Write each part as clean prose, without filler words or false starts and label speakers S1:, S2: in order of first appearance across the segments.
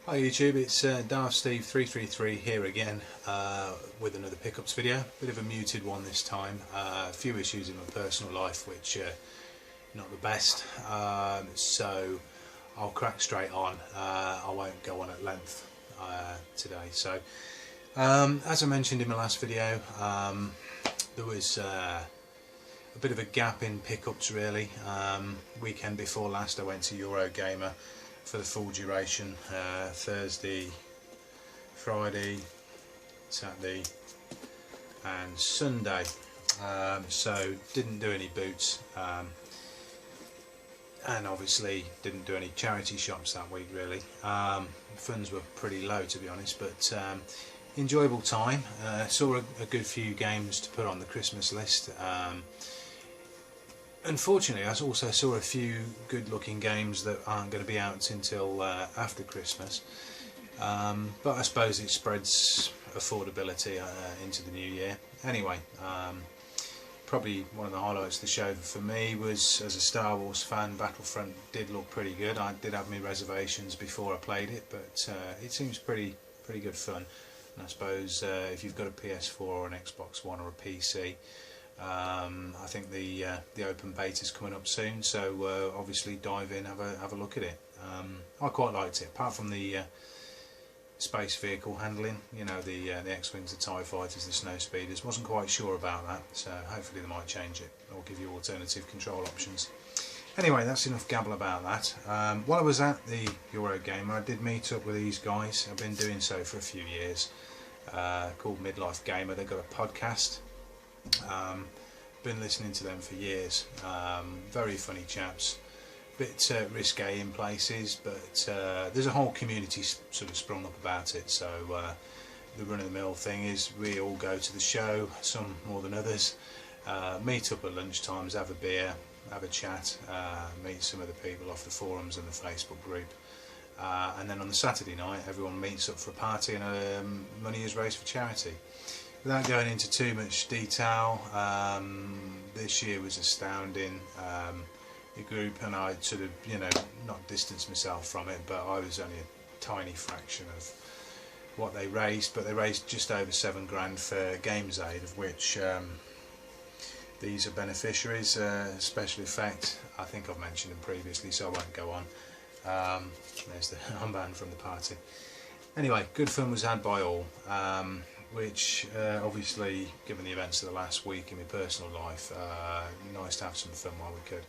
S1: Hi YouTube, it's DarthSteve333 here again with another pickups video. Bit of a muted one this time. A few issues in my personal life which are not the best, so I'll crack straight on. I won't go on at length today. So as I mentioned in my last video, there was a bit of a gap in pickups really. Weekend before last I went to Eurogamer for the full duration, Thursday, Friday, Saturday and Sunday, so didn't do any boots, and obviously didn't do any charity shops that week really. Funds were pretty low to be honest, but enjoyable time. Saw a good few games to put on the Christmas list. Unfortunately, I also saw a few good-looking games that aren't going to be out until after Christmas, but I suppose it spreads affordability into the new year. Anyway, probably one of the highlights of the show for me was, as a Star Wars fan, Battlefront did look pretty good. I did have my reservations before I played it, but it seems pretty good fun. And I suppose if you've got a PS4 or an Xbox One or a PC, I think the open beta is coming up soon, so obviously dive in, have a look at it. I quite liked it, apart from the space vehicle handling. You know, the X-wings, the TIE fighters, the snow speeders. Wasn't quite sure about that, so hopefully they might change it or give you alternative control options. Anyway, that's enough gabble about that. While I was at the Eurogamer, I did meet up with these guys. I've been doing so for a few years. Called Midlife Gamer. They've got a podcast. Been listening to them for years. Very funny chaps, bit risque in places, but there's a whole community sort of sprung up about it. So the run-of-the-mill thing is we all go to the show, some more than others, meet up at lunchtimes, have a beer, have a chat, meet some of the people off the forums and the Facebook group, and then on the Saturday night everyone meets up for a party and money is raised for charity. Without going into too much detail, this year was astounding. The group and I sort of, you know, not distanced myself from it, but I was only a tiny fraction of what they raised. But they raised just over £7 for Games Aid, of which these are beneficiaries. Special Effect, I think I've mentioned them previously, so I won't go on. There's the armband from the party. Anyway, good fun was had by all. Which obviously, given the events of the last week in my personal life, nice to have some fun while we could.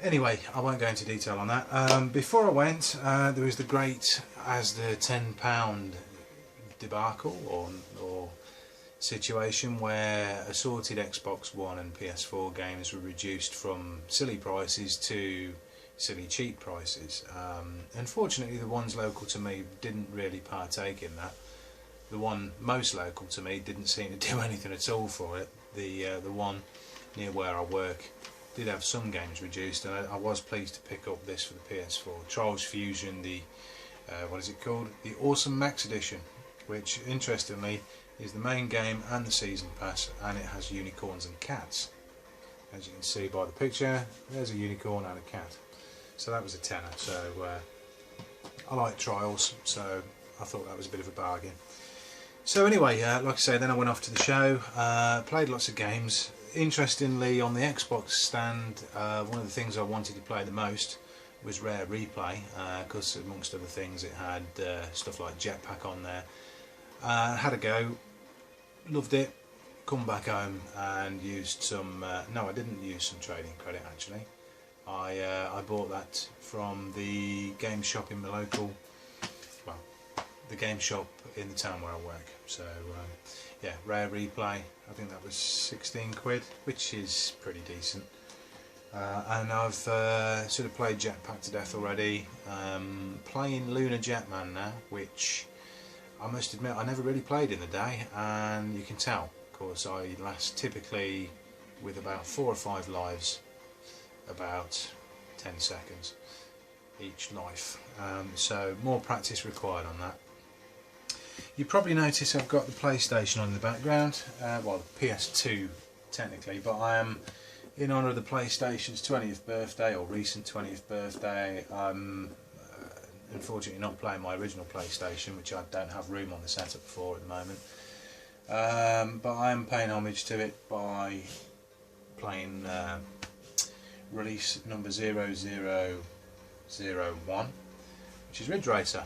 S1: Anyway, I won't go into detail on that. Before I went, there was the great Asda £10 debacle or situation where assorted Xbox One and PS4 games were reduced from silly prices to silly cheap prices. Unfortunately, the ones local to me didn't really partake in that. The one most local to me didn't seem to do anything at all for it. The one near where I work did have some games reduced, and I was pleased to pick up this for the PS4. Trials Fusion, the what is it called? The Awesome Max Edition, which interestingly is the main game and the season pass, and it has unicorns and cats. As you can see by the picture, there's a unicorn and a cat. So that was a tenner. So I like Trials, so I thought that was a bit of a bargain. So anyway, like I say, then I went off to the show, played lots of games. Interestingly, on the Xbox stand, one of the things I wanted to play the most was Rare Replay, because amongst other things it had stuff like Jetpack on there. Had a go, loved it, come back home and used some, no, I didn't use some trading credit actually. I bought that from the game shop in the local, well, the game shop in the town where I work. So yeah, Rare Replay, I think that was 16 quid, which is pretty decent. And I've sort of played Jetpack to death already. Playing Lunar Jetman now, which I must admit I never really played in the day, and you can tell, of course, I last typically with about 4 or 5 lives, about 10 seconds each life, so more practice required on that. You probably notice I've got the PlayStation on in the background, well, the PS2 technically, but I am in honour of the PlayStation's 20th birthday, or recent 20th birthday. I'm unfortunately not playing my original PlayStation, which I don't have room on the setup for at the moment. But I am paying homage to it by playing release number 0001, which is Ridge Racer.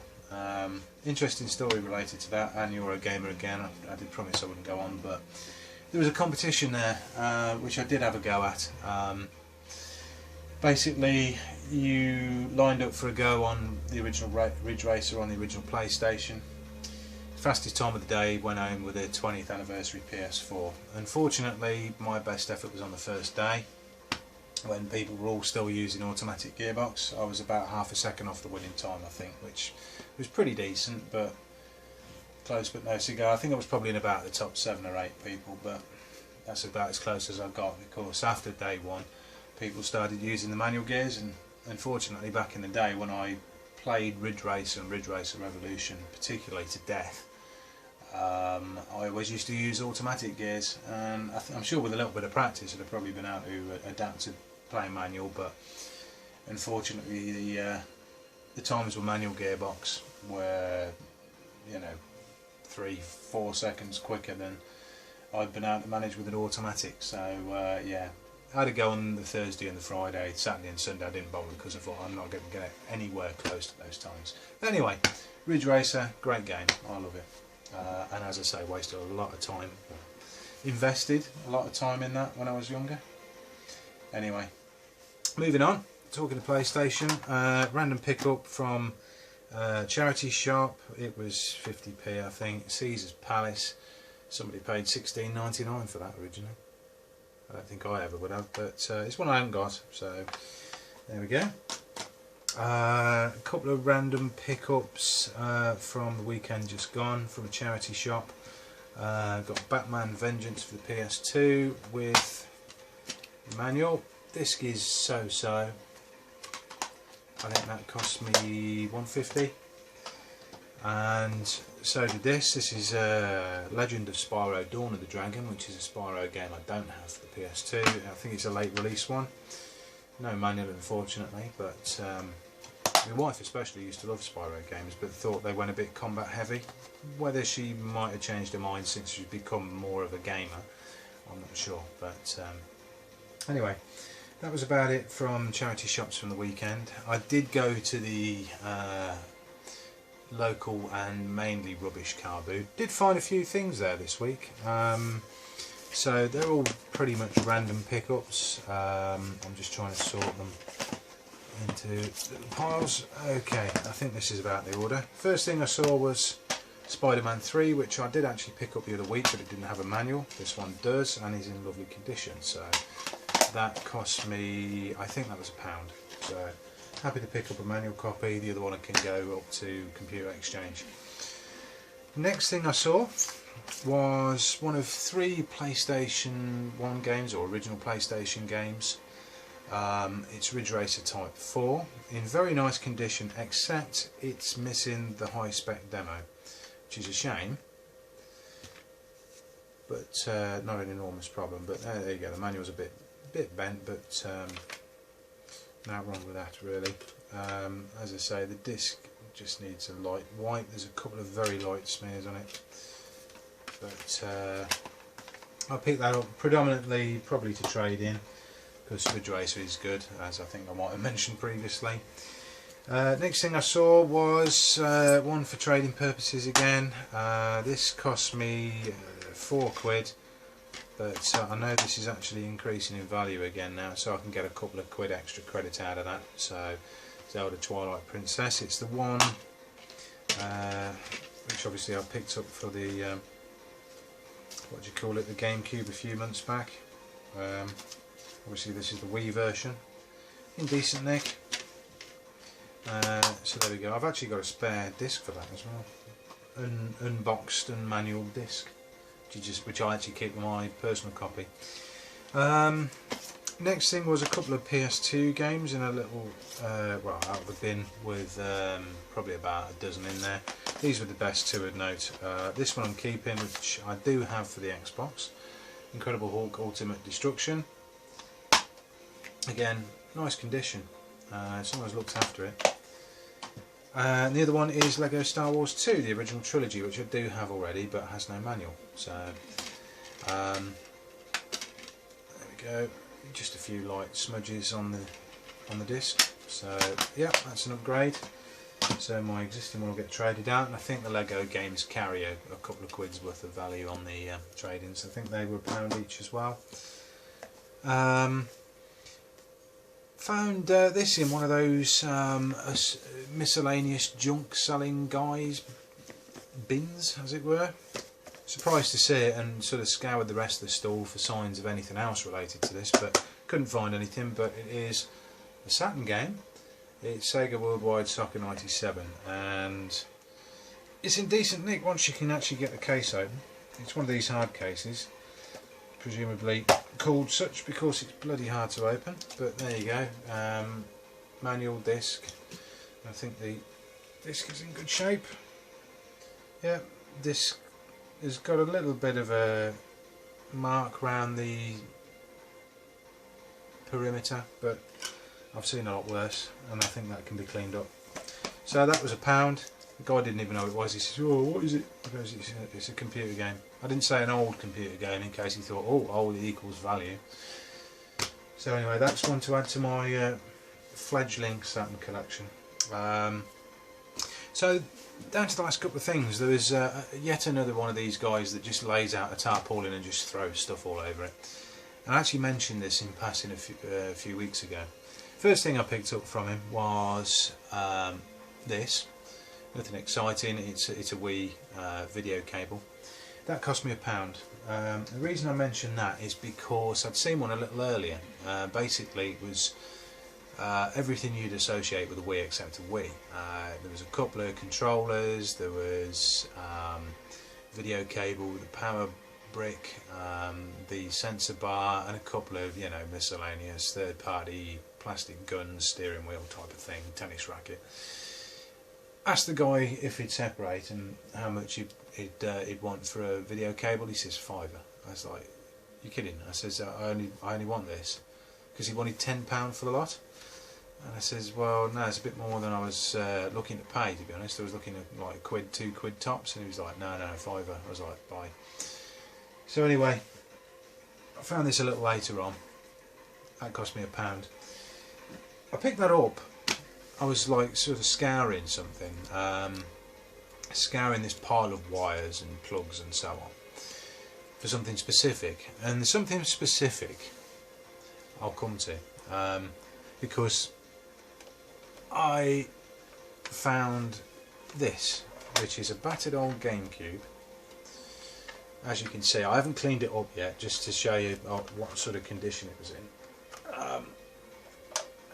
S1: Interesting story related to that, and you're a gamer again. I did promise I wouldn't go on, but there was a competition there which I did have a go at. Basically, you lined up for a go on the original Ridge Racer on the original PlayStation. Fastest time of the day went home with a 20th anniversary PS4. Unfortunately, my best effort was on the first day, when people were all still using automatic gearbox. I was about half a second off the winning time, I think, which was pretty decent, but close but no cigar. I think I was probably in about the top 7 or 8 people, but that's about as close as I got. Of course, after day one, people started using the manual gears, and unfortunately back in the day when I played Ridge Racer and Ridge Racer Revolution particularly to death, I always used to use automatic gears, and I'm sure with a little bit of practice I'd have probably been able to adapt to playing manual, but unfortunately the times with manual gearbox were, you know, 3-4 seconds quicker than I've been able to manage with an automatic. So yeah, I had to go on the Thursday and the Friday. Saturday and Sunday I didn't bother because I thought I'm not going to get anywhere close to those times. But anyway, Ridge Racer, great game, I love it. And as I say, wasted a lot of time, invested a lot of time in that when I was younger. Anyway, moving on, talking to PlayStation, random pickup from charity shop. It was 50p, I think. Caesar's Palace. Somebody paid $16.99 for that originally. I don't think I ever would have, but it's one I haven't got, so there we go. A couple of random pickups from the weekend just gone from a charity shop. Got Batman Vengeance for the PS2 with manual. Disc is so-so. I think that cost me $1.50, and so did this. This is Legend of Spyro Dawn of the Dragon, which is a Spyro game I don't have for the PS2. I think it's a late release one. No manual, unfortunately, but my wife especially used to love Spyro games, but thought they went a bit combat heavy. Whether she might have changed her mind since she's become more of a gamer, I'm not sure. But anyway, that was about it from charity shops from the weekend. I did go to the local and mainly rubbish car boot. Did find a few things there this week. So they're all pretty much random pickups. I'm just trying to sort them into little piles. Okay, I think this is about the order. First thing I saw was Spider-Man 3, which I did actually pick up the other week, but it didn't have a manual. This one does, and is in lovely condition. So that cost me, I think that was £1. So happy to pick up a manual copy. The other one I can go up to Computer Exchange. Next thing I saw was one of 3 PlayStation 1 games, or original PlayStation games. It's Ridge Racer Type 4, in very nice condition, except it's missing the high spec demo, which is a shame, but not an enormous problem. But there you go, the manual's a bit bent, but not wrong with that really. As I say, the disc just needs a light wipe. There's a couple of very light smears on it, but I'll pick that up predominantly probably to trade in, because Ridge Racer is good, as I think I might have mentioned previously. Next thing I saw was one for trading purposes again. This cost me £4, but I know this is actually increasing in value again now, so I can get a couple of quid extra credit out of that. So Zelda Twilight Princess, it's the one which obviously I picked up for the what do you call it, the GameCube a few months back. Obviously this is the Wii version, in decent nick. So there we go. I've actually got a spare disc for that as well, unboxed and manual disc, which I actually keep my personal copy. Next thing was a couple of PS2 games in a little, well, out of the bin with probably about a dozen in there. These were the best 2 of note. This one I'm keeping, which I do have for the Xbox, Incredible Hulk Ultimate Destruction. Again, nice condition. Someone's looked after it. And the other one is Lego Star Wars 2, the original trilogy, which I do have already, but has no manual. So there we go. Just a few light smudges on the disc. So yeah, that's an upgrade. So my existing one will get traded out, and I think the Lego games carry a couple of quid's worth of value on the trade-ins. I think they were £1 each as well. Found this in one of those miscellaneous junk selling guys bins, as it were. Surprised to see it, and sort of scoured the rest of the stall for signs of anything else related to this, but couldn't find anything. But it is a Saturn game. It's Sega Worldwide Soccer 97, and it's in decent nick once you can actually get the case open. It's one of these hard cases, presumably called such because it's bloody hard to open, but there you go. Manual disc. I think the disc is in good shape. Yeah, disc has got a little bit of a mark around the perimeter, but I've seen a lot worse, and I think that can be cleaned up. So that was £1. The guy didn't even know what it was. He says, "Oh, what is it?" I goes, "It's a computer game." I didn't say an old computer game in case he thought, "Oh, old equals value." So anyway, that's one to add to my fledgling Saturn collection. So down to the last couple of things. There was yet another one of these guys that just lays out a tarpaulin and just throws stuff all over it. And I actually mentioned this in passing a few weeks ago. First thing I picked up from him was this. Nothing exciting. It's a Wii video cable. That cost me £1. The reason I mention that is because I'd seen one a little earlier. Basically, it was everything you'd associate with a Wii except a Wii. There was a couple of controllers. There was video cable, the power brick, the sensor bar, and a couple of miscellaneous third-party plastic guns, steering wheel type of thing, tennis racket. Asked the guy if he'd separate and how much he'd want for a video cable. He says £5. I was like, "You kidding?" I says, I only want this," because he wanted £10 for the lot. And I says, "Well, no, it's a bit more than I was looking to pay, to be honest. I was looking at like £2 tops." And he was like, "No, £5." I was like, "Bye." So anyway, I found this a little later on. That cost me £1. I picked that up. I was like sort of scouring something, scouring this pile of wires and plugs and so on for something specific, and something specific I'll come to, because I found this, which is a battered old GameCube. As you can see, I haven't cleaned it up yet, just to show you what sort of condition it was in.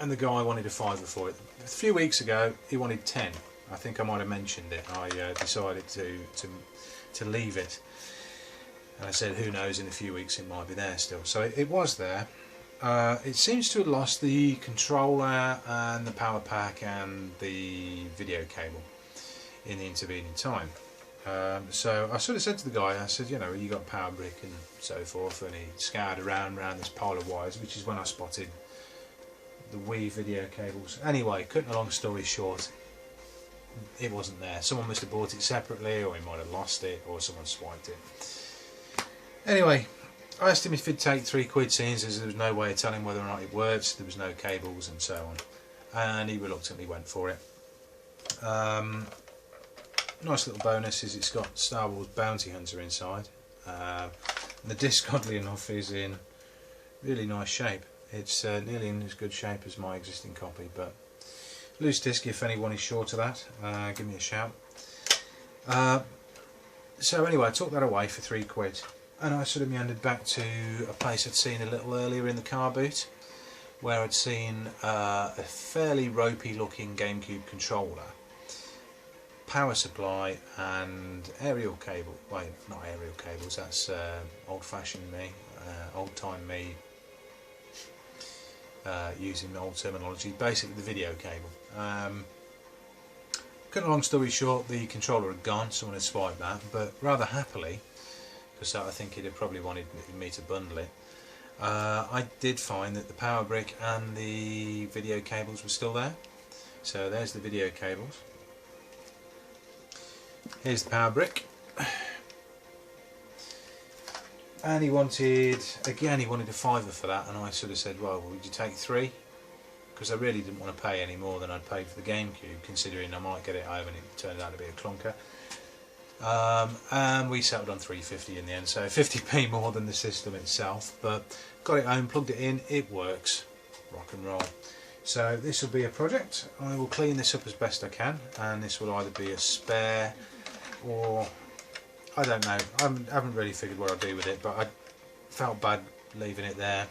S1: And the guy wanted a £5 for it. A few weeks ago, he wanted 10. I think I might have mentioned it. I decided to leave it, and I said, who knows? In a few weeks, it might be there still. So it was there. It seems to have lost the controller and the power pack and the video cable in the intervening time. So I sort of said to the guy, I said, "You got power brick and so forth," and he scoured around this pile of wires, which is when I spotted the Wii video cables. Anyway, cutting a long story short, it wasn't there. Someone must have bought it separately, or he might have lost it, or someone swiped it. Anyway, I asked him if he'd take £3, seeing as there was no way of telling whether or not it worked, there was no cables and so on, and he reluctantly went for it. Nice little bonus is it's got Star Wars Bounty Hunter inside. The disc, oddly enough, is in really nice shape. It's nearly in as good shape as my existing copy, but loose disc. If anyone is short of that, give me a shout. So anyway, I took that away for £3, and I sort of meandered back to a place I'd seen a little earlier in the car boot, where I'd seen a fairly ropey looking GameCube controller, power supply and aerial cable. Wait, not aerial cables, that's old-fashioned me, old-time me, using old terminology, basically the video cable. Cut a long story short, the controller had gone, someone had swiped that, but rather happily, because I think he'd have probably wanted me to bundle it, I did find that the power brick and the video cables were still there. So there's the video cables. Here's the power brick. And he wanted a £5 for that, and I sort of said, well, would you take 3? Because I really didn't want to pay any more than I'd paid for the GameCube, considering I might get it home and it turned out to be a clunker. And we settled on £3.50 in the end, so 50p more than the system itself, but got it home, plugged it in, it works, rock and roll. So this will be a project. I will clean this up as best I can, and this will either be a spare or I don't know. I haven't really figured what I'll do with it, but I felt bad leaving it there,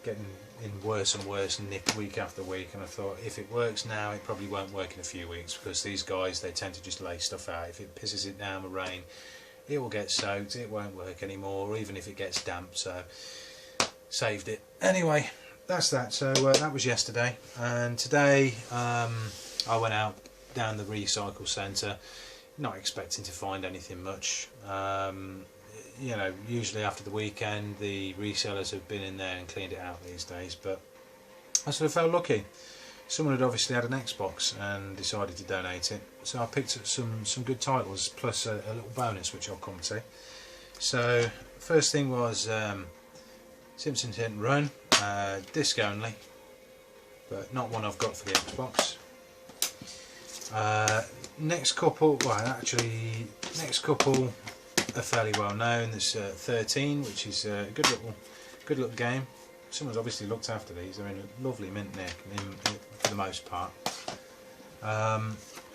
S1: getting in worse and worse nip week after week, and I thought if it works now it probably won't work in a few weeks, because these guys, they tend to just lay stuff out. If it pisses it down with rain, it will get soaked, it won't work anymore, or even if it gets damp, so saved it. Anyway, that's that. So that was yesterday, and today I went out down the recycle centre, not expecting to find anything much. You know, usually after the weekend the resellers have been in there and cleaned it out these days, but I sort of felt lucky. Someone had obviously had an Xbox and decided to donate it, so I picked up some good titles, plus a little bonus which I'll come to. So first thing was Simpsons Hit and Run, disc only, but not one I've got for the Xbox. Next couple are fairly well known. There's 13, which is a good little game. Someone's obviously looked after these. They're in a lovely mint nick for the most part.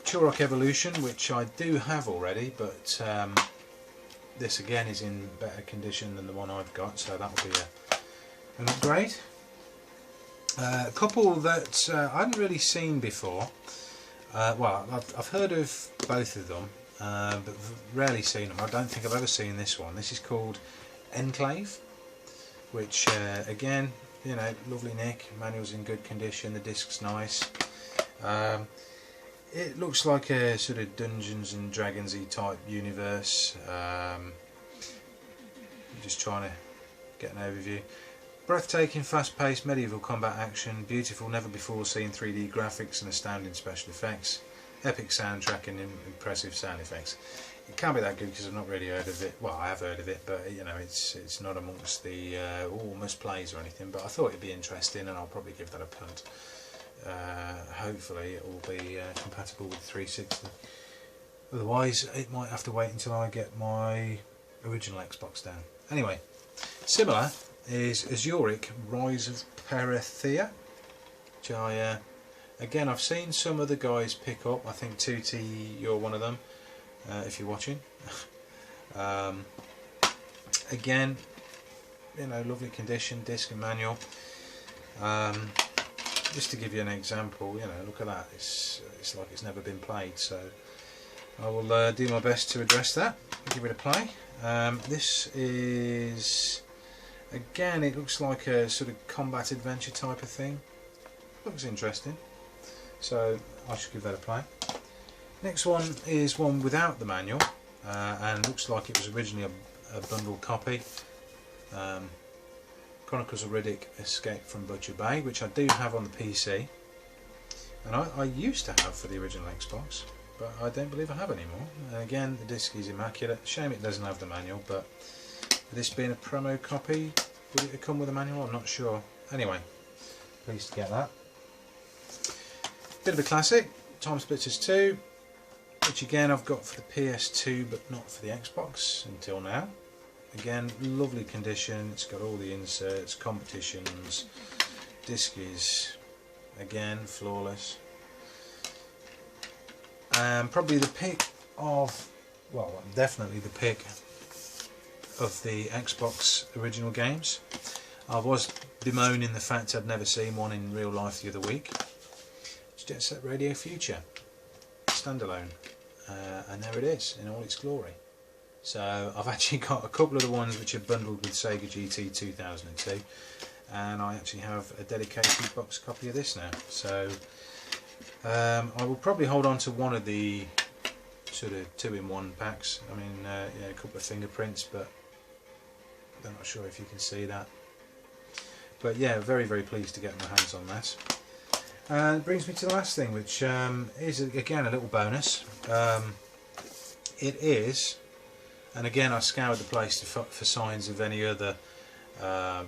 S1: Turok Evolution, which I do have already, but this again is in better condition than the one I've got, so that will be an upgrade. A couple that I hadn't really seen before. Well, I've heard of both of them, but rarely seen them. I don't think I've ever seen this one. This is called Enclave, which again, you know, lovely nick, manual's in good condition, the disc's nice. It looks like a sort of Dungeons and Dragons-y type universe. I'm just trying to get an overview. Breathtaking, fast-paced medieval combat action, beautiful, never-before-seen 3D graphics and astounding special effects, epic soundtrack and impressive sound effects. It can't be that good because I've not really heard of it. Well, I have heard of it, but you know, it's not amongst the must plays or anything. But I thought it'd be interesting, and I'll probably give that a punt. Hopefully, it will be compatible with 360. Otherwise, it might have to wait until I get my original Xbox down. Anyway, similar is Azuric Rise of Perethea, which again, I've seen some of the guys pick up. I think Tutti, you're one of them, if you're watching. Again, you know, lovely condition, disc and manual. Just to give you an example, you know, look at that. It's like it's never been played. So I will do my best to address that and give it a play. This is, again, it looks like a sort of combat adventure type of thing. Looks interesting, so I should give that a play. Next one is one without the manual, and looks like it was originally a bundled copy. Chronicles of Riddick: Escape from Butcher Bay, which I do have on the PC, and I used to have for the original Xbox, but I don't believe I have anymore. And again, the disc is immaculate. Shame it doesn't have the manual, but this being a promo copy, would it come with a manual? I'm not sure. Anyway, pleased to get that. Bit of a classic, Time Splitters 2, which again I've got for the PS2 but not for the Xbox until now. Again, lovely condition, it's got all the inserts, competitions, disc is again flawless. Probably the pick of, well, definitely the pick of the Xbox original games. I was bemoaning the fact I'd never seen one in real life the other week. It's Jet Set Radio Future standalone, and there it is in all its glory. So I've actually got a couple of the ones which are bundled with Sega GT 2002, and I actually have a dedicated box copy of this now. So I will probably hold on to one of the sort of 2-in-1 packs. I mean, yeah, a couple of fingerprints, but I'm not sure if you can see that. But yeah, very, very pleased to get my hands on that. And it brings me to the last thing, which is again a little bonus. it is, and again I scoured the place for signs of any other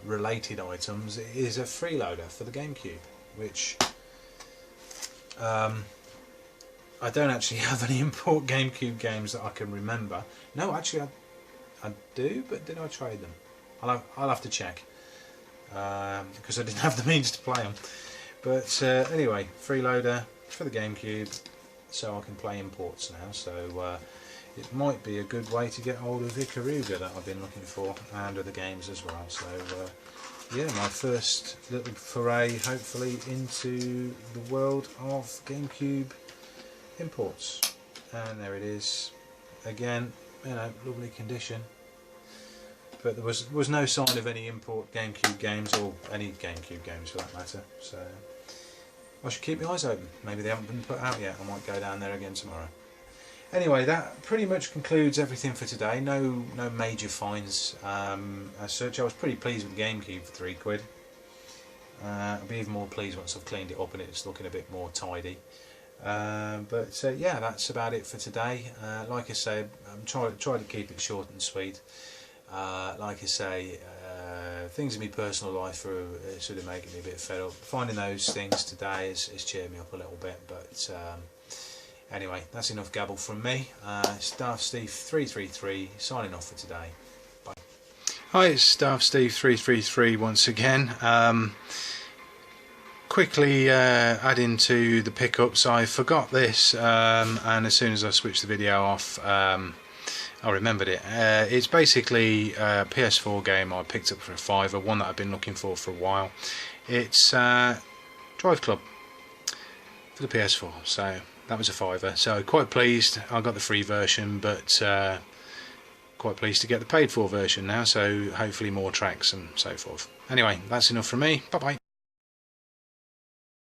S1: related items, it is a freeloader for the GameCube, which I don't actually have any import GameCube games that I can remember. No, actually I do, but did I trade them? I'll have to check, because I didn't have the means to play them. But anyway, freeloader for the GameCube, so I can play imports now. So it might be a good way to get hold of Ikaruga that I've been looking for, and other games as well. So yeah, my first little foray, hopefully, into the world of GameCube imports. And there it is again, you know, lovely condition, but there was no sign of any import GameCube games, or any GameCube games for that matter, so I should keep my eyes open. Maybe they haven't been put out yet. I might go down there again tomorrow. Anyway, that pretty much concludes everything for today. No major finds as such. I was pretty pleased with the GameCube for £3. I'll be even more pleased once I've cleaned it up and it's looking a bit more tidy. But yeah, that's about it for today. Like I said, I'm trying to keep it short and sweet. Like I say, things in my personal life are sort of making me a bit fed up. Finding those things today has cheered me up a little bit, but anyway, that's enough gabble from me. Daft Steve 333 signing off for today. Bye. Hi, it's Daft Steve 333 once again. Quickly adding to the pickups, I forgot this, and as soon as I switched the video off, I remembered it. It's basically a PS4 game I picked up for a £5, one that I've been looking for a while. It's Drive Club for the PS4, so that was a £5. So quite pleased I got the free version, but quite pleased to get the paid for version now, so hopefully more tracks and so forth. Anyway, that's enough from me. Bye bye.